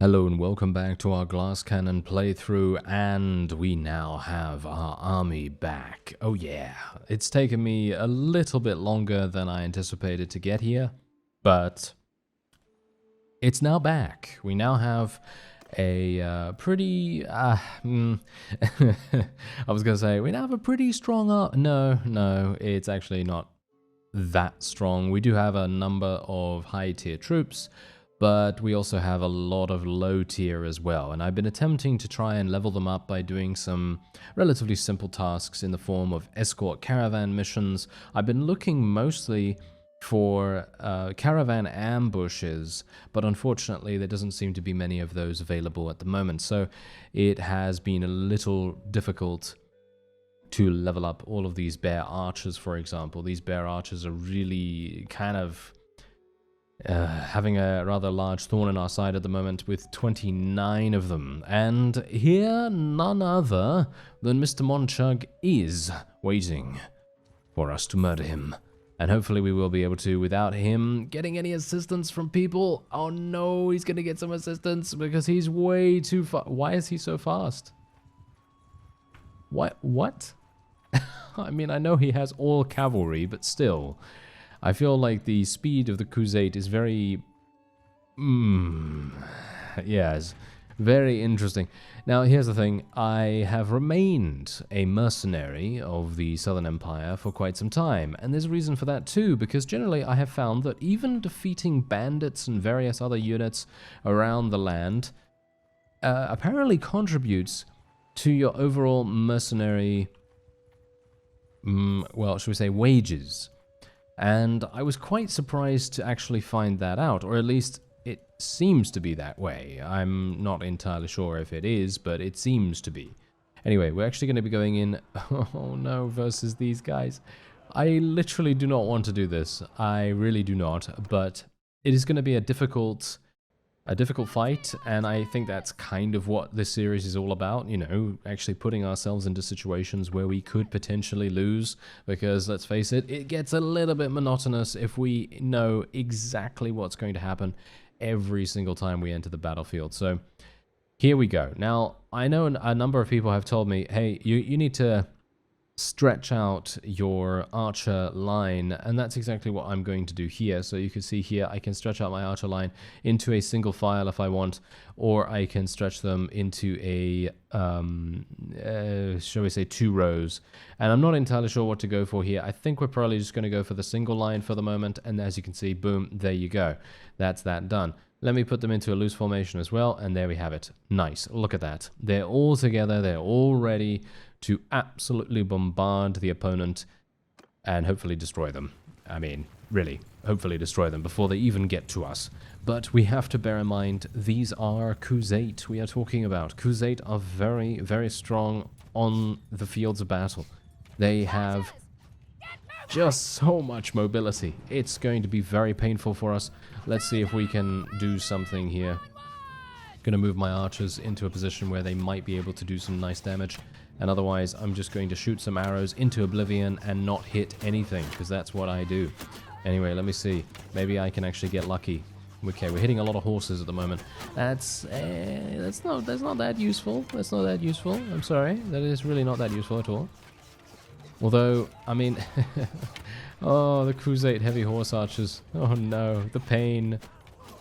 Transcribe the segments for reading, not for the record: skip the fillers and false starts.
Hello and welcome back to our glass cannon playthrough, and we now have our army back. Oh yeah, it's taken me a little bit longer than I anticipated to get here, but it's now back. We now have a pretty, I was gonna say, we now have a pretty strong no, it's actually not that strong. We do have a number of high tier troops, but we also have a lot of low tier as well, and I've been attempting to try and level them up by doing some relatively simple tasks in the form of escort caravan missions. I've been looking mostly for caravan ambushes, but unfortunately there doesn't seem to be many of those available at the moment, so it has been a little difficult to level up all of these bear archers, for example. These bear archers are really kind of having a rather large thorn in our side at the moment with 29 of them. And here, none other than Mr. Monchug is waiting for us to murder him. And hopefully we will be able to without him getting any assistance from people. Oh no, he's going to get some assistance because he's way too fast. Why is he so fast? What? I mean, I know he has all cavalry, but still. I feel like the speed of the Crusade is very... yes, very interesting. Now, here's the thing. I have remained a mercenary of the Southern Empire for quite some time, and there's a reason for that too, because generally I have found that even defeating bandits and various other units around the land apparently contributes to your overall mercenary, well, should we say wages. And I was quite surprised to actually find that out, or at least it seems to be that way. I'm not entirely sure if it is, but it seems to be. Anyway, we're actually going to be going in, oh no, versus these guys. I literally do not want to do this. I really do not, but it is going to be a difficult fight, and I think that's kind of what this series is all about, you know, actually putting ourselves into situations where we could potentially lose, because let's face it, it gets a little bit monotonous if we know exactly what's going to happen every single time we enter the battlefield. So here we go. Now, I know a number of people have told me, hey, you need to stretch out your archer line, and that's exactly what I'm going to do here. So you can see here I can stretch out my archer line into a single file if I want, or I can stretch them into a shall we say 2 rows, and I'm not entirely sure what to go for here. I think we're probably just going to go for the single line for the moment, and as you can see, boom, there you go, that's that done. Let me put them into a loose formation as well, and there we have it. Nice, look at that. They're all together, they're all ready to absolutely bombard the opponent and hopefully destroy them. I mean, really, hopefully destroy them before they even get to us. But we have to bear in mind, these are Khuzait we are talking about. Khuzait are very, very strong on the fields of battle. They have just so much mobility. It's going to be very painful for us. Let's see if we can do something here. Going to move my archers into a position where they might be able to do some nice damage. And otherwise, I'm just going to shoot some arrows into oblivion and not hit anything, because that's what I do. Anyway, let me see. Maybe I can actually get lucky. Okay, we're hitting a lot of horses at the moment. That's not that useful. That's not that useful. I'm sorry. That is really not that useful at all. Although, I mean, oh, the Crusade heavy horse archers. Oh no, the pain.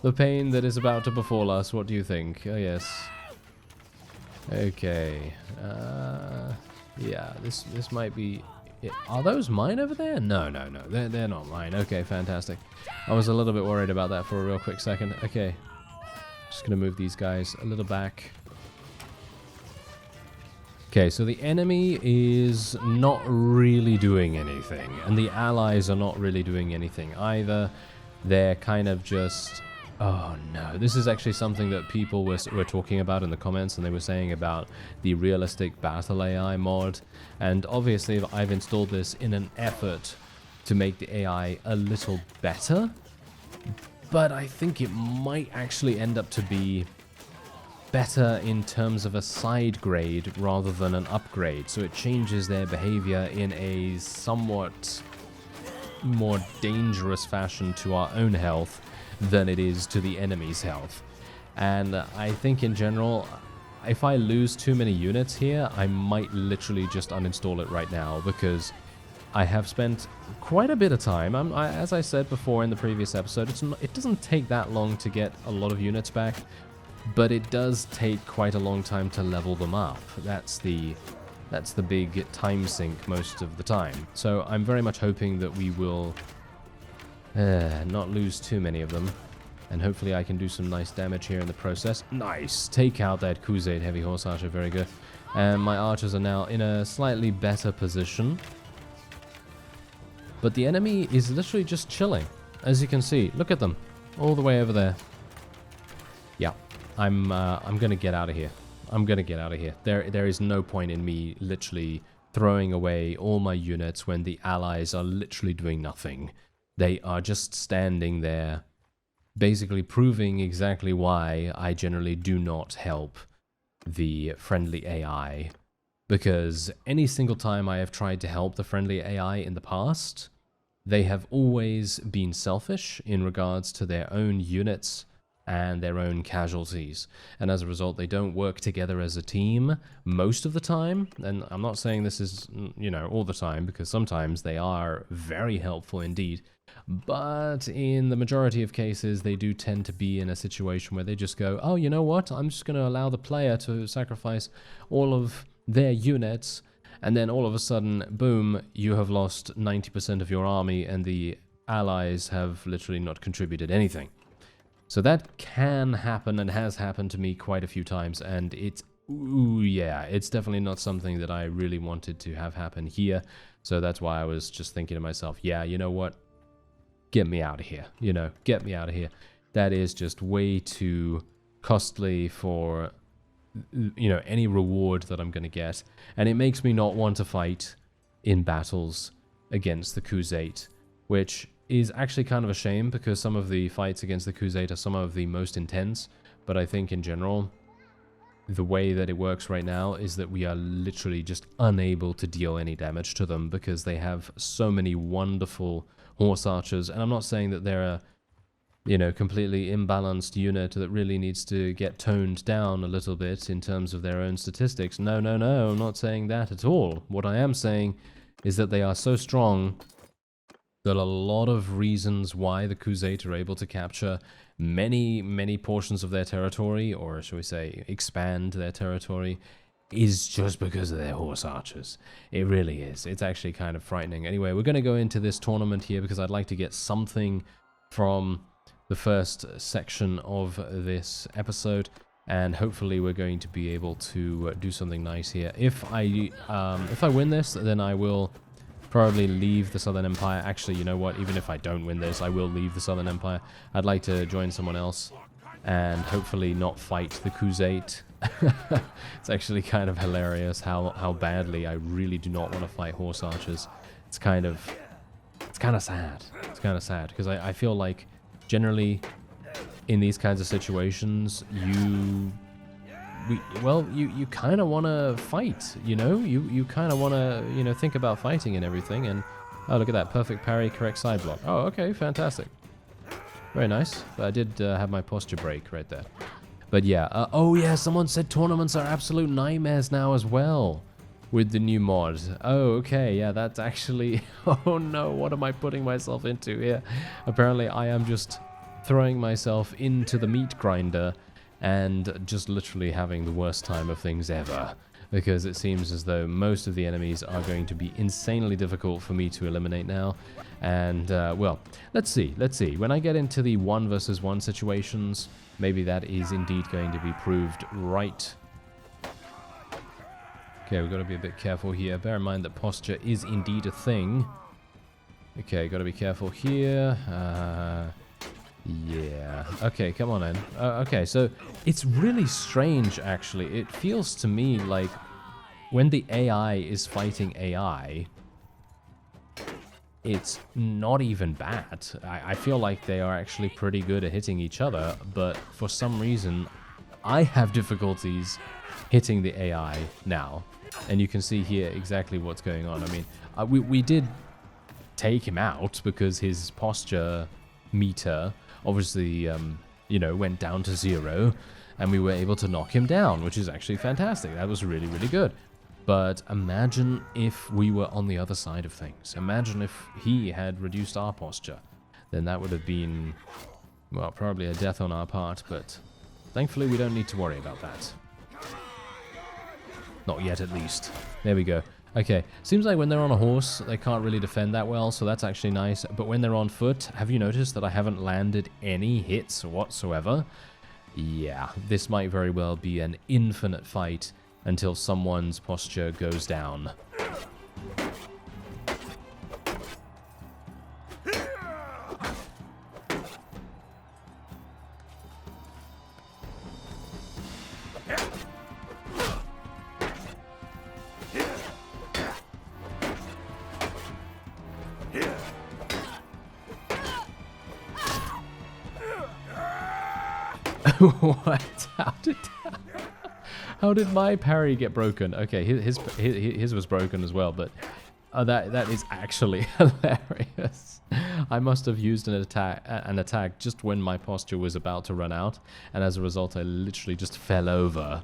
The pain that is about to befall us. What do you think? Oh yes. Okay. Yeah, this might be it. Are those mine over there? No. They're not mine. Okay, fantastic. I was a little bit worried about that for a real quick second. Okay. Just gonna move these guys a little back. Okay, so the enemy is not really doing anything, and the allies are not really doing anything either. They're kind of just... Oh no, this is actually something that people were talking about in the comments, and they were saying about the realistic battle AI mod. And obviously I've installed this in an effort to make the AI a little better, but I think it might actually end up to be better in terms of a side grade rather than an upgrade. So it changes their behavior in a somewhat more dangerous fashion to our own health than it is to the enemy's health. And I think in general, if I lose too many units here, I might literally just uninstall it right now, because I have spent quite a bit of time. As I said before in the previous episode, it doesn't take that long to get a lot of units back, but it does take quite a long time to level them up. That's the big time sink most of the time. So I'm very much hoping that we will not lose too many of them, and hopefully I can do some nice damage here in the process. Nice! Take out that Crusade Heavy Horse Archer, very good. And my archers are now in a slightly better position. But the enemy is literally just chilling. As you can see, look at them. All the way over there. Yeah, I'm gonna get out of here. I'm gonna get out of here. There is no point in me literally throwing away all my units when the allies are literally doing nothing. They are just standing there, basically proving exactly why I generally do not help the friendly AI. Because any single time I have tried to help the friendly AI in the past, they have always been selfish in regards to their own units and their own casualties. And as a result, they don't work together as a team most of the time. And I'm not saying this is, you know, all the time, because sometimes they are very helpful indeed. But in the majority of cases, they do tend to be in a situation where they just go, oh, you know what? I'm just going to allow the player to sacrifice all of their units, and then all of a sudden, boom, you have lost 90% of your army, and the allies have literally not contributed anything. So that can happen, and has happened to me quite a few times, and it's, ooh, yeah, it's definitely not something that I really wanted to have happen here. So that's why I was just thinking to myself, yeah, you know what? Get me out of here, you know, get me out of here. That is just way too costly for, you know, any reward that I'm going to get. And it makes me not want to fight in battles against the Crusade, which is actually kind of a shame, because some of the fights against the Crusade are some of the most intense. But I think in general, the way that it works right now is that we are literally just unable to deal any damage to them, because they have so many wonderful horse archers. And I'm not saying that they're a, you know, completely imbalanced unit that really needs to get toned down a little bit in terms of their own statistics. No, no, no, I'm not saying that at all. What I am saying is that they are so strong that a lot of reasons why the Crusade are able to capture many, many portions of their territory, or shall we say, expand their territory, is just because of their horse archers. It really is. It's actually kind of frightening. Anyway, we're going to go into this tournament here because I'd like to get something from the first section of this episode, and hopefully we're going to be able to do something nice here. If I win this, then I will probably leave the Southern Empire. Actually, you know what? Even if I don't win this, I will leave the Southern Empire. I'd like to join someone else and hopefully not fight the Crusade. It's actually kind of hilarious how badly I really do not want to fight horse archers. It's kind of sad. It's kind of sad, because I feel like generally in these kinds of situations, you kind of want to fight, you know? You kind of want to, you know, think about fighting and everything. And oh, look at that, perfect parry, correct side block. Oh, okay, fantastic. Very nice. But I did have my posture break right there. But yeah, oh yeah, someone said tournaments are absolute nightmares now as well with the new mod. Oh, okay, yeah, that's actually, oh no, what am I putting myself into here? Apparently I am just throwing myself into the meat grinder and just literally having the worst time of things ever, because it seems as though most of the enemies are going to be insanely difficult for me to eliminate now. And, well, let's see. When I get into the 1 versus 1 situations, maybe that is indeed going to be proved right. Okay, we've got to be a bit careful here. Bear in mind that posture is indeed a thing. Okay, got to be careful here. Yeah. Okay, come on in. Okay, so it's really strange, actually. It feels to me like when the AI is fighting AI, it's not even bad. I feel like they are actually pretty good at hitting each other, but for some reason, I have difficulties hitting the AI now. And you can see here exactly what's going on. I mean, we did take him out because his posture meter obviously you know, went down to 0, and we were able to knock him down, which is actually fantastic. That was really, really good. But imagine if we were on the other side of things. Imagine if he had reduced our posture. Then that would have been, well, probably a death on our part, but thankfully we don't need to worry about that. Not yet, at least. There we go. Okay, seems like when they're on a horse, they can't really defend that well, so that's actually nice. But when they're on foot, have you noticed that I haven't landed any hits whatsoever? Yeah, this might very well be an infinite fight until someone's posture goes down. What? How did my parry get broken? Okay, his was broken as well, but that is actually hilarious. I must have used an attack just when my posture was about to run out, and as a result, I literally just fell over.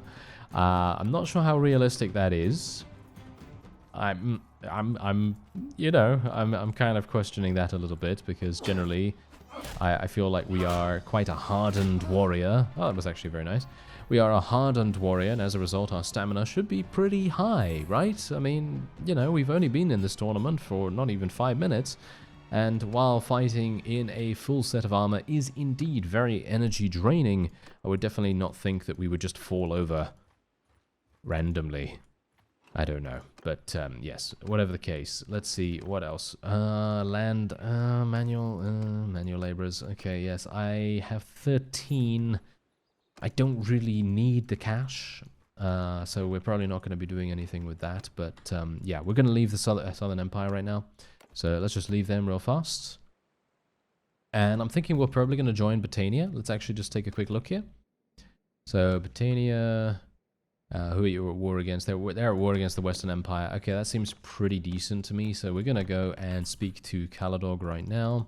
I'm not sure how realistic that is. I'm you know, I'm kind of questioning that a little bit, because generally I feel like we are quite a hardened warrior. Oh, that was actually very nice. We are a hardened warrior, and as a result, our stamina should be pretty high, right? I mean, you know, we've only been in this tournament for not even 5 minutes, and while fighting in a full set of armor is indeed very energy draining, I would definitely not think that we would just fall over randomly. I don't know, but yes, whatever the case, let's see, what else? Manual laborers. Okay, yes, I have 13. I don't really need the cash, so we're probably not going to be doing anything with that, but yeah, we're going to leave the Southern Empire right now, so let's just leave them real fast. And I'm thinking we're probably going to join Britannia. Let's actually just take a quick look here. So, Britannia... who are you at war against? They're at war against the Western Empire. Okay, that seems pretty decent to me. So we're going to go and speak to Caladog right now.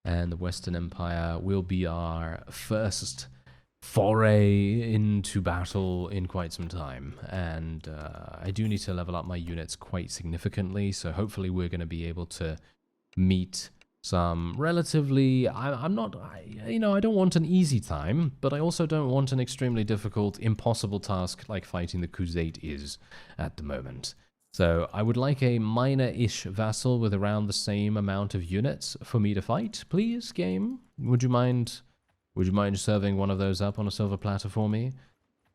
And the Western Empire will be our first foray into battle in quite some time. And I do need to level up my units quite significantly. So hopefully we're going to be able to meet some relatively, I don't want an easy time, but I also don't want an extremely difficult, impossible task like fighting the Crusade is at the moment. So I would like a minor-ish vassal with around the same amount of units for me to fight, please, game. Would you mind serving one of those up on a silver platter for me?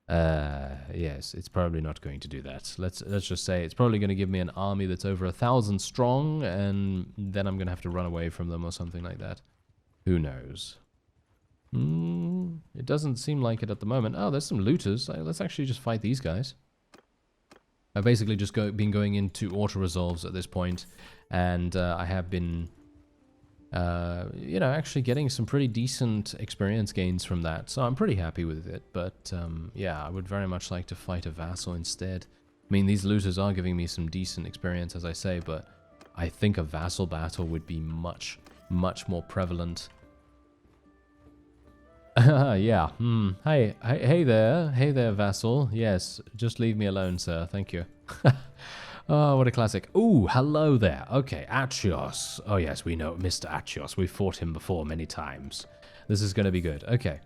Yes, it's probably not going to do that. Let's just say it's probably going to give me an army that's over 1,000 strong, and then I'm going to have to run away from them or something like that. Who knows? It doesn't seem like it at the moment. Oh, there's some looters. Let's actually just fight these guys. I've basically just been going into auto-resolves at this point, and I have been... you know, actually getting some pretty decent experience gains from that, so I'm pretty happy with it, but yeah, I would very much like to fight a vassal instead. I mean, these looters are giving me some decent experience, as I say, but I think a vassal battle would be much, much more prevalent. Yeah, hey there, vassal. Yes, just leave me alone, sir, thank you. Oh, what a classic. Ooh, hello there. Okay, Achios. Oh, yes, we know Mr. Achios. We've fought him before many times. This is going to be good. Okay,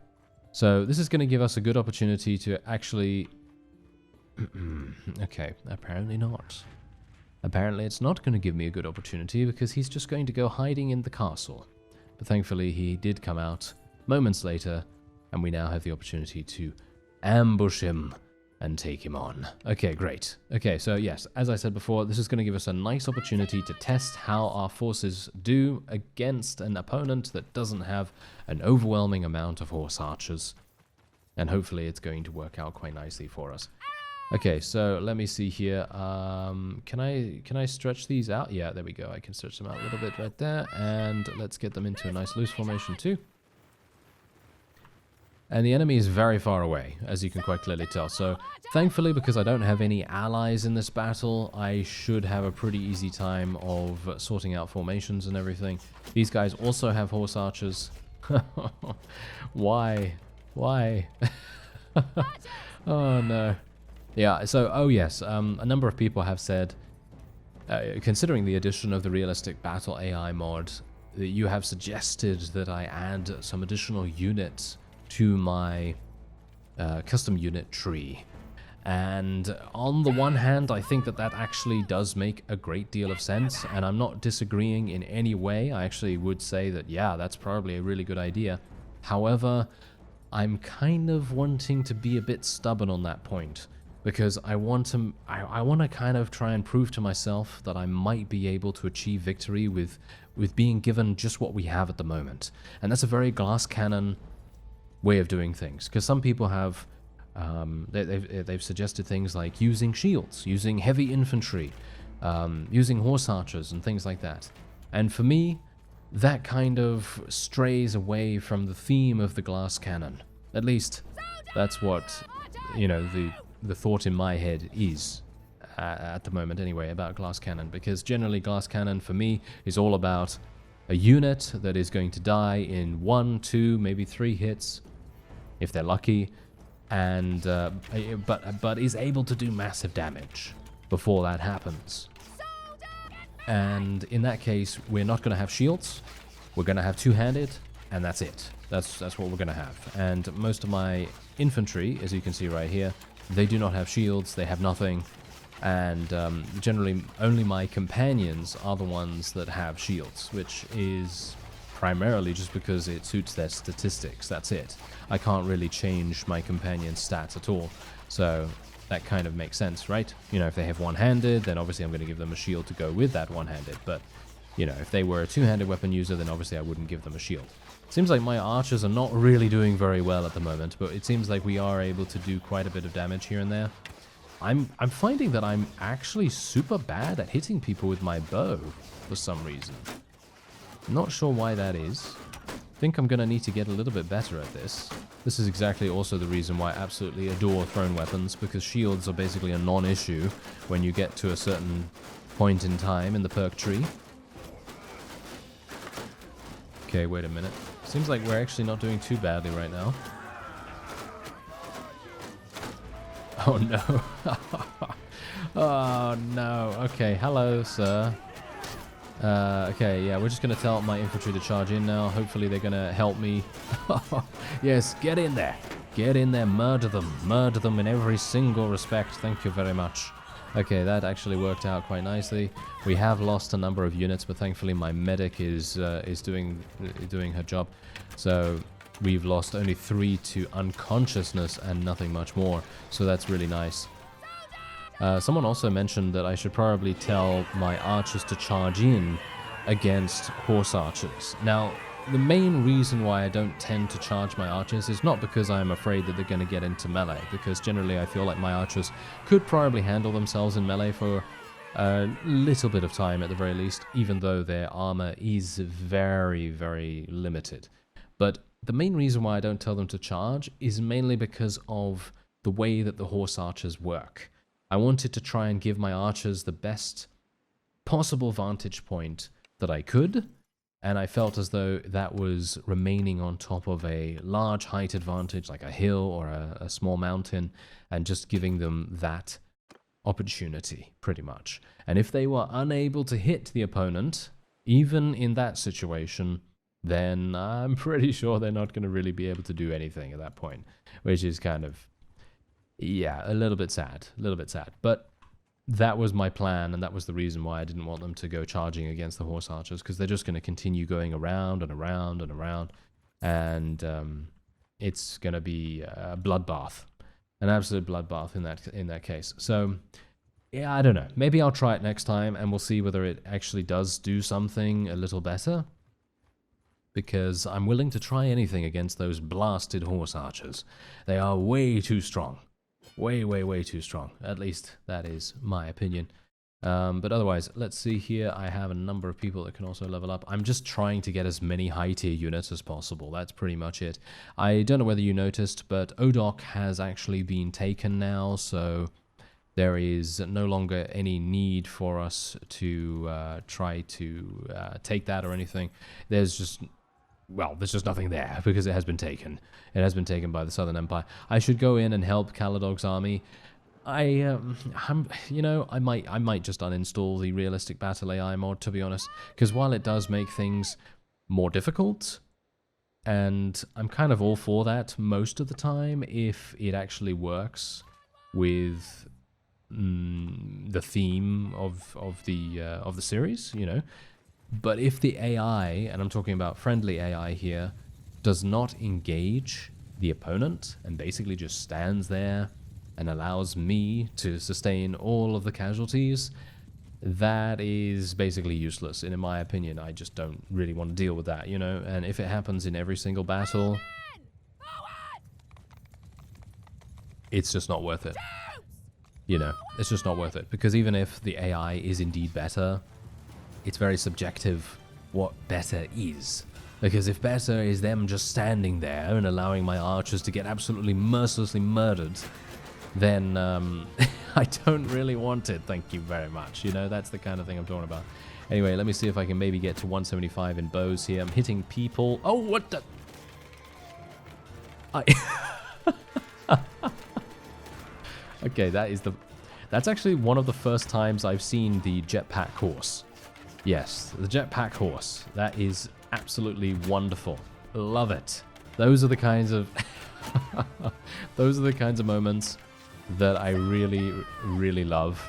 so this is going to give us a good opportunity to actually... Okay, apparently not. Apparently it's not going to give me a good opportunity because he's just going to go hiding in the castle. But thankfully he did come out moments later, and we now have the opportunity to ambush him and take him on. Okay, great. Okay, so yes, as I said before, this is going to give us a nice opportunity to test how our forces do against an opponent that doesn't have an overwhelming amount of horse archers. And hopefully it's going to work out quite nicely for us. Okay, so let me see here. Can I stretch these out? Yeah, there we go. I can stretch them out a little bit right there. And let's get them into a nice loose formation too. And the enemy is very far away, as you can quite clearly tell. So, thankfully, because I don't have any allies in this battle, I should have a pretty easy time of sorting out formations and everything. These guys also have horse archers, Why? Why? Oh no. Yeah, so, oh yes, a number of people have said, considering the addition of the Realistic Battle AI mod, that you have suggested that I add some additional units to my custom unit tree. And on the one hand, I think that that actually does make a great deal of sense, and I'm not disagreeing in any way. I actually would say that, yeah, that's probably a really good idea. However, I'm kind of wanting to be a bit stubborn on that point, because I want to kind of try and prove to myself that I might be able to achieve victory with being given just what we have at the moment. And that's a very glass cannon way of doing things, because some people have they've suggested things like using shields, using heavy infantry, using horse archers and things like that. And for me, that kind of strays away from the theme of the glass cannon. At least that's what, you know, the thought in my head is at the moment anyway about glass cannon, because generally glass cannon for me is all about a unit that is going to die in 1, 2, maybe 3 hits if they're lucky, and but is able to do massive damage before that happens. And in that case, we're not going to have shields, we're going to have two-handed, and that's it. That's what we're going to have. And most of my infantry, as you can see right here, they do not have shields, they have nothing, and generally only my companions are the ones that have shields, which is primarily just because it suits their statistics. That's it. I can't really change my companion's stats at all, so that kind of makes sense, right? You know, if they have one-handed, then obviously I'm going to give them a shield to go with that one-handed, but, you know, if they were a two-handed weapon user, then obviously I wouldn't give them a shield. Seems like my archers are not really doing very well at the moment, but it seems like we are able to do quite a bit of damage here and there. I'm finding that I'm actually super bad at hitting people with my bow for some reason. Not sure why that is. I think I'm going to need to get a little bit better at this. This is exactly also the reason why I absolutely adore thrown weapons, because shields are basically a non-issue when you get to a certain point in time in the perk tree. Okay, wait a minute. Seems like we're actually not doing too badly right now. Oh no. Oh no. Okay, hello, sir. Okay, yeah, we're just going to tell my infantry to charge in now. Hopefully they're going to help me. Yes, get in there. Get in there, murder them. Murder them in every single respect. Thank you very much. Okay, that actually worked out quite nicely. We have lost a number of units, but thankfully my medic is doing her job. So we've lost only 3 to unconsciousness and nothing much more. So that's really nice. Someone also mentioned that I should probably tell my archers to charge in against horse archers. Now, the main reason why I don't tend to charge my archers is not because I'm afraid that they're going to get into melee, because generally I feel like my archers could probably handle themselves in melee for a little bit of time at the very least, even though their armor is very, very limited. But the main reason why I don't tell them to charge is mainly because of the way that the horse archers work. I wanted to try and give my archers the best possible vantage point that I could, and I felt as though that was remaining on top of a large height advantage, like a hill or a small mountain, and just giving them that opportunity, pretty much. And if they were unable to hit the opponent, even in that situation, then I'm pretty sure they're not going to really be able to do anything at that point, which is kind of, yeah, a little bit sad, but that was my plan, and that was the reason why I didn't want them to go charging against the horse archers, because they're just going to continue going around and around and around, and it's going to be a bloodbath, an absolute bloodbath in that case. So, yeah, I don't know. Maybe I'll try it next time, and we'll see whether it actually does do something a little better, because I'm willing to try anything against those blasted horse archers. They are way too strong. Way, way, way too strong. At least that is my opinion. But otherwise, let's see here. I have a number of people that can also level up. I'm just trying to get as many high tier units as possible. That's pretty much it. I don't know whether you noticed, but ODOC has actually been taken now, so there is no longer any need for us to try to take that or anything. There's just well, there's just nothing there because it has been taken. It has been taken by the Southern Empire. I should go in and help Caladog's army. You know, I might just uninstall the realistic battle AI mod, to be honest, because while it does make things more difficult, and I'm kind of all for that most of the time if it actually works with the theme of the series, you know. But if the AI, and I'm talking about friendly AI here, does not engage the opponent and basically just stands there and allows me to sustain all of the casualties, that is basically useless. And in my opinion, I just don't really want to deal with that, you know. And if it happens in every single battle, it's just not worth it. You know, it's just not worth it. Because even if the AI is indeed better, it's very subjective what better is. Because if better is them just standing there and allowing my archers to get absolutely mercilessly murdered, then I don't really want it, thank you very much. You know, that's the kind of thing I'm talking about. Anyway, let me see if I can maybe get to 175 in bows here. I'm hitting people. Oh, what the... Okay, that's actually one of the first times I've seen the jetpack horse. Yes, the jetpack horse. That is absolutely wonderful. Love it. Those are the kinds of... those are the kinds of moments that I really, really love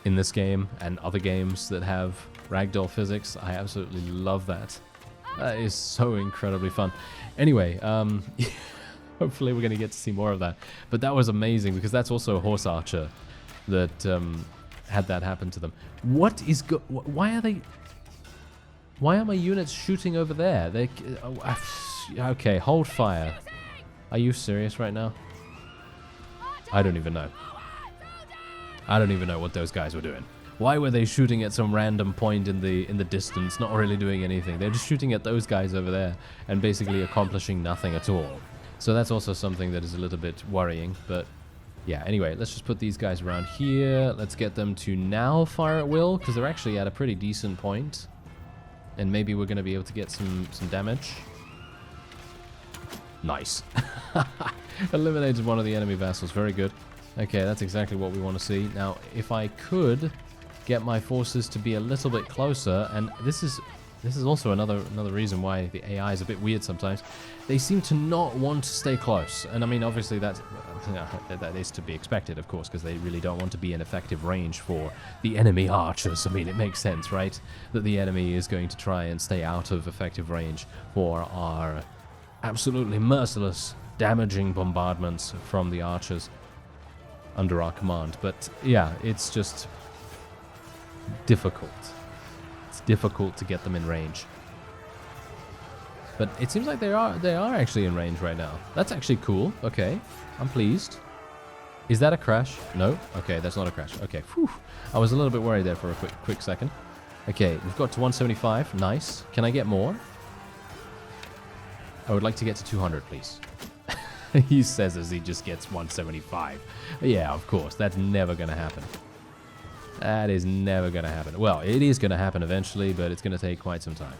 in this game and other games that have ragdoll physics. I absolutely love that. That is so incredibly fun. Anyway, hopefully we're going to get to see more of that. But that was amazing because that's also a horse archer that had that happen to them. What is why are they... Why are my units shooting over there? They... okay, hold fire. Are you serious right now? I don't even know. I don't even know what those guys were doing. Why were they shooting at some random point in the distance, not really doing anything? They're just shooting at those guys over there and basically accomplishing nothing at all. So that's also something that is a little bit worrying, but yeah, anyway, let's just put these guys around here. Let's get them to now fire at will, because they're actually at a pretty decent point. And maybe we're going to be able to get some damage. Nice. Eliminated one of the enemy vassals. Very good. Okay, that's exactly what we want to see. Now, if I could get my forces to be a little bit closer, and this is also another reason why the AI is a bit weird sometimes. They seem to not want to stay close. And I mean, obviously that is to be expected, of course, because they really don't want to be in effective range for the enemy archers. I mean, it makes sense, right? That the enemy is going to try and stay out of effective range for our absolutely merciless, damaging bombardments from the archers under our command. But yeah, it's just difficult. It's difficult to get them in range. But it seems like they are actually in range right now. That's actually cool. Okay, I'm pleased. Is that a crash? No? Okay, that's not a crash. Okay, whew. I was a little bit worried there for a quick second. Okay, we've got to 175. Nice. Can I get more? I would like to get to 200, please. He says as he just gets 175. Yeah, of course. That's never going to happen. That is never going to happen. Well, it is going to happen eventually, but it's going to take quite some time.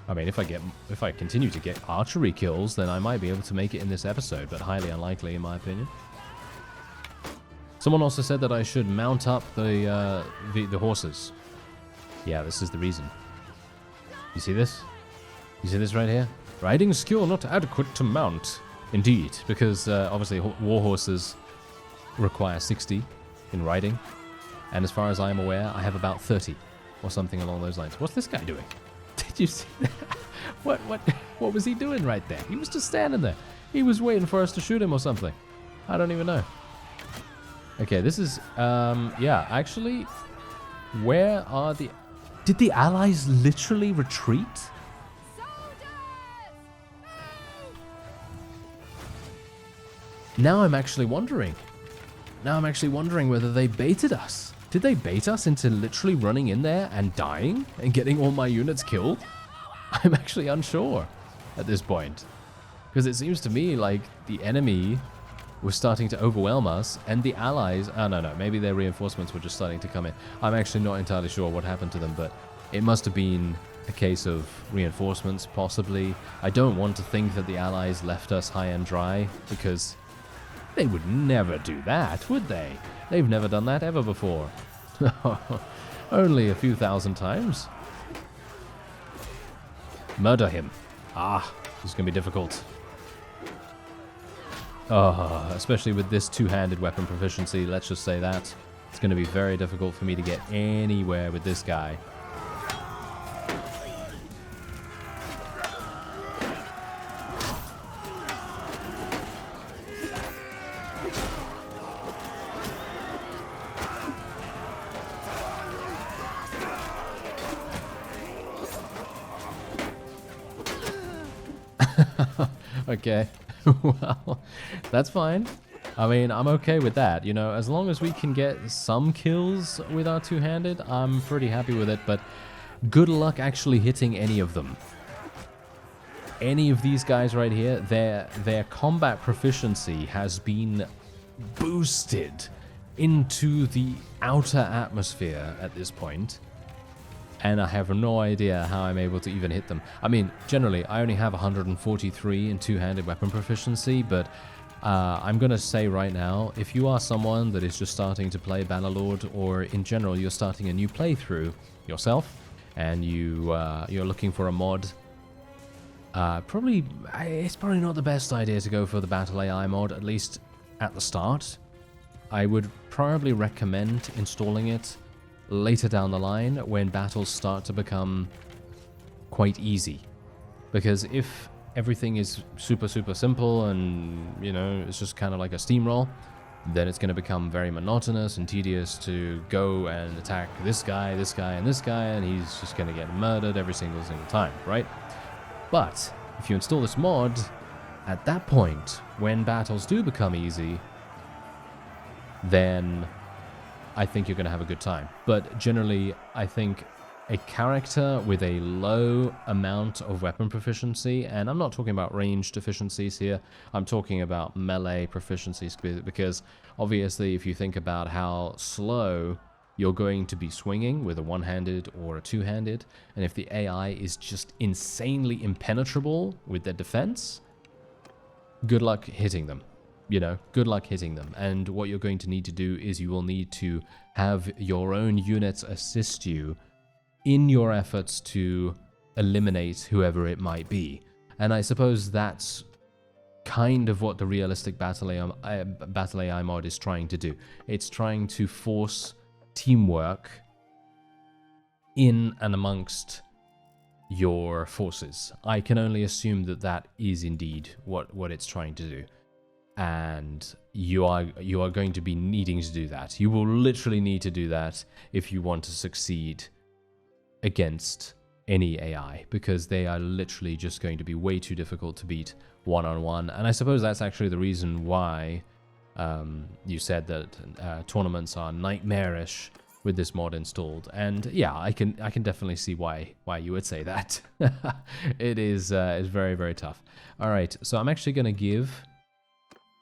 I mean, if I continue to get archery kills, then I might be able to make it in this episode, but highly unlikely in my opinion. Someone also said that I should mount up the horses. Yeah, this is the reason. You see this? You see this right here? Riding skill not adequate to mount. Indeed, because obviously war horses require 60 in riding, and as far as I'm aware, I have about 30 or something along those lines. What's this guy doing? Did you see that? What was he doing right there? He was just standing there. He was waiting for us to shoot him or something. I don't even know. Okay, this is yeah, actually, where are the... Did the allies literally retreat? Now I'm actually wondering. Now I'm actually wondering whether they baited us. Did they bait us into literally running in there and dying and getting all my units killed? I'm actually unsure at this point. Because it seems to me like the enemy was starting to overwhelm us and the allies... Oh, no, maybe their reinforcements were just starting to come in. I'm actually not entirely sure what happened to them, but It must have been a case of reinforcements, possibly. I don't want to think that the Allies left us high and dry, because they would never do that, would they? They've never done that ever before. Only a few thousand times. Murder him. Ah, this is going to be difficult. Oh, especially with this two-handed weapon proficiency, let's just say that. It's going to be very difficult for me to get anywhere with this guy. Okay, well, that's fine. I mean, I'm okay with that, you know, as long as we can get some kills with our two-handed, I'm pretty happy with it, but good luck actually hitting any of them. Any of these guys right here, their combat proficiency has been boosted into the outer atmosphere at this point. And I have no idea how I'm able to even hit them. I mean, generally, I only have 143 in two-handed weapon proficiency, but I'm going to say right now, if you are someone that is just starting to play Bannerlord, or in general, you're starting a new playthrough yourself, and you're looking for a mod, it's probably not the best idea to go for the Battle AI mod, at least at the start. I would probably recommend installing it later down the line when battles start to become quite easy, because if everything is super simple and, you know, it's just kind of like a steamroll, then it's going to become very monotonous and tedious to go and attack this guy, and this guy, and he's just going to get murdered every single time, right? But if you install this mod, at that point, when battles do become easy, then I think you're going to have a good time. But generally, I think a character with a low amount of weapon proficiency, and I'm not talking about ranged efficiencies here, I'm talking about melee proficiencies, because obviously if you think about how slow you're going to be swinging with a one-handed or a two-handed, and if the AI is just insanely impenetrable with their defense, good luck hitting them. You know, good luck hitting them. And what you're going to need to do is you will need to have your own units assist you in your efforts to eliminate whoever it might be. And I suppose that's kind of what the realistic Battle AI mod is trying to do. It's trying to force teamwork in and amongst your forces. I can only assume that that is indeed what it's trying to do. And you are going to be needing to do that. You will literally need to do that if you want to succeed against any AI, because they are literally just going to be way too difficult to beat one-on-one. And I suppose that's actually the reason why you said that tournaments are nightmarish with this mod installed. And yeah, I can definitely see why you would say that. It is very tough. All right, so I'm actually going to give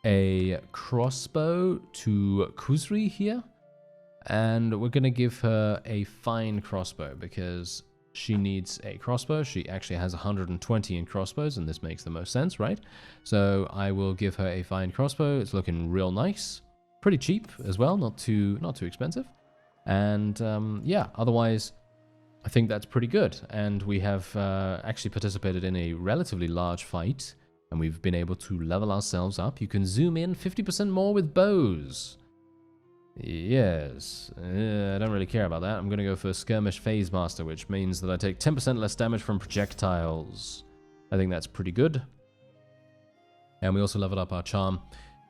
a crossbow to Kuzri here, and we're going to give her a fine crossbow because she needs a crossbow. She actually has 120 in crossbows, and this makes the most sense, right? So I will give her a fine crossbow. It's looking real nice, pretty cheap as well, not too expensive. And yeah, otherwise I think that's pretty good. And we have actually participated in a relatively large fight, and we've been able to level ourselves up. You can zoom in 50% more with bows. Yes, I don't really care about that. I'm going to go for Skirmish Phase Master, which means that I take 10% less damage from projectiles. I think that's pretty good. And we also leveled up our charm.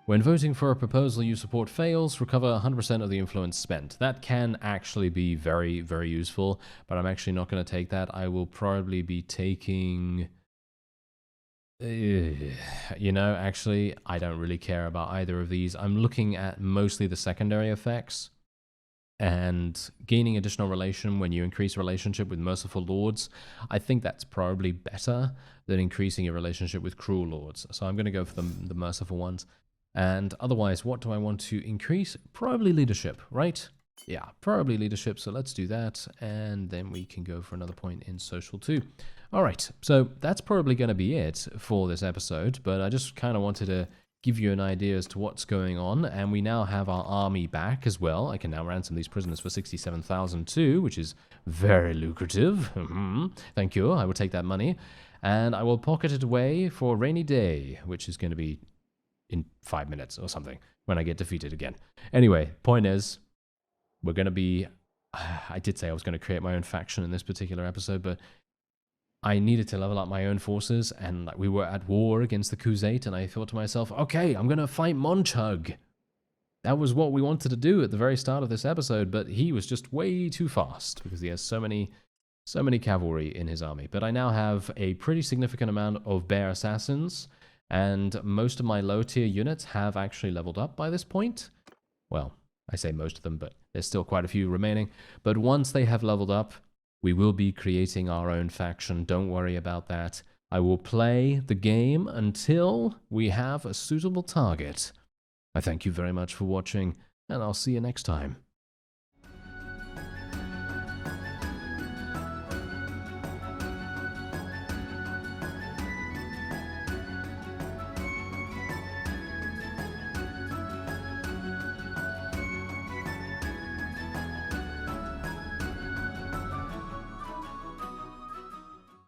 When voting for a proposal you support fails, recover 100% of the influence spent. That can actually be very useful, but I'm actually not going to take that. I will probably be taking... you know, actually, I don't really care about either of these. I'm looking at mostly the secondary effects, and gaining additional relation when you increase relationship with merciful lords. I think that's probably better than increasing your relationship with cruel lords. So I'm going to go for the merciful ones. And otherwise, what do I want to increase? Probably leadership, right? Yeah, probably leadership, so let's do that, and then we can go for another point in social too. All right, so that's probably going to be it for this episode, but I just kind of wanted to give you an idea as to what's going on, and we now have our army back as well. I can now ransom these prisoners for 67,000 too, which is very lucrative. Thank you, I will take that money, and I will pocket it away for a rainy day, which is going to be in 5 minutes or something when I get defeated again. Anyway, point is, we're going to be... I did say I was going to create my own faction in this particular episode, but I needed to level up my own forces, and we were at war against the Khuzait, and I thought to myself, okay, I'm going to fight Monchug. That was what we wanted to do at the very start of this episode, but he was just way too fast because he has so many cavalry in his army. But I now have a pretty significant amount of bear assassins, and most of my low-tier units have actually leveled up by this point. Well, I say most of them, but there's still quite a few remaining. But once they have leveled up, we will be creating our own faction. Don't worry about that. I will play the game until we have a suitable target. I thank you very much for watching, and I'll see you next time.